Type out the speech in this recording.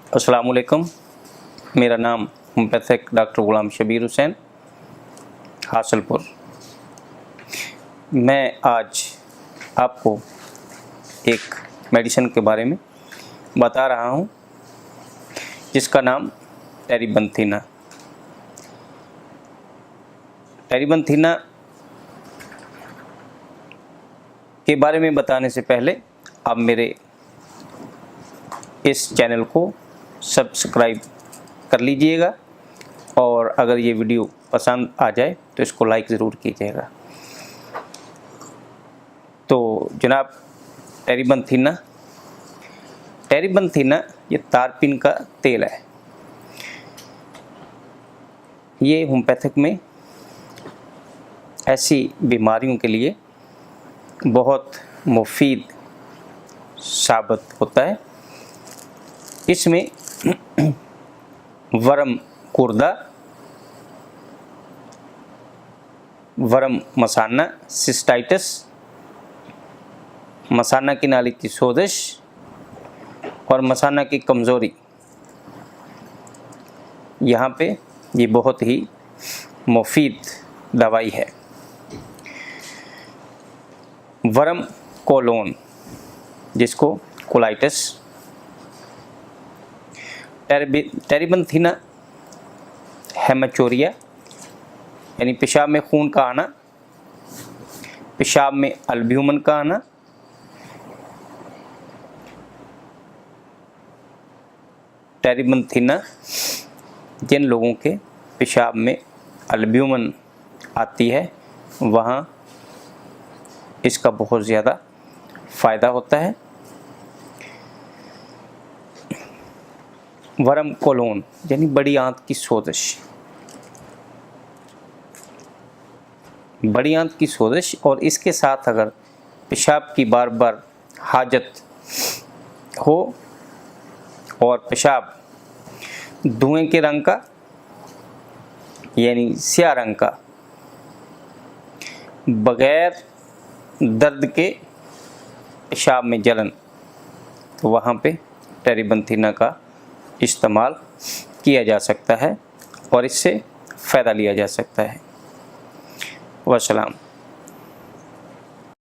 अस्सलामुअलैकुम। मेरा नाम होम्योपैथिक डॉक्टर गुलाम शबीर हुसैन, हासलपुर। मैं आज आपको एक मेडिसिन के बारे में बता रहा हूँ जिसका नाम टेरीबंथीना। टेरीबंथीना के बारे में बताने से पहले आप मेरे इस चैनल को सब्सक्राइब कर लीजिएगा और अगर ये वीडियो पसंद आ जाए तो इसको लाइक ज़रूर कीजिएगा। तो जनाब, टेरीबंथीना ये तारपीन का तेल है। ये होम्योपैथिक में ऐसी बीमारियों के लिए बहुत मुफीद साबित होता है। इसमें वरम कुर्दा, वरम मसाना, सिस्टाइटिस, मसाना की नाली की सोजिश और मसाना की कमज़ोरी, यहाँ पे ये बहुत ही मुफीद दवाई है। वरम कोलोन, जिसको कोलाइटिस, टेरीबंथीना हेमाचोरिया यानी पेशाब में खून का आना, पेशाब में अल्ब्यूमिन का आना, टेरीबंथीना जिन लोगों के पेशाब में अल्ब्यूमिन आती है वहाँ इसका बहुत ज़्यादा फ़ायदा होता है। वरम कोलोन यानी बड़ी आंत की सोजिश, बड़ी आंत की सोजिश और इसके साथ अगर पेशाब की बार बार हाजत हो और पेशाब धुएं के रंग का यानी स्याह रंग का, बगैर दर्द के पेशाब में जलन, तो वहाँ पे टेरीबंथीना का इस्तेमाल किया जा सकता है और इससे फ़ायदा लिया जा सकता है। वस्सलाम।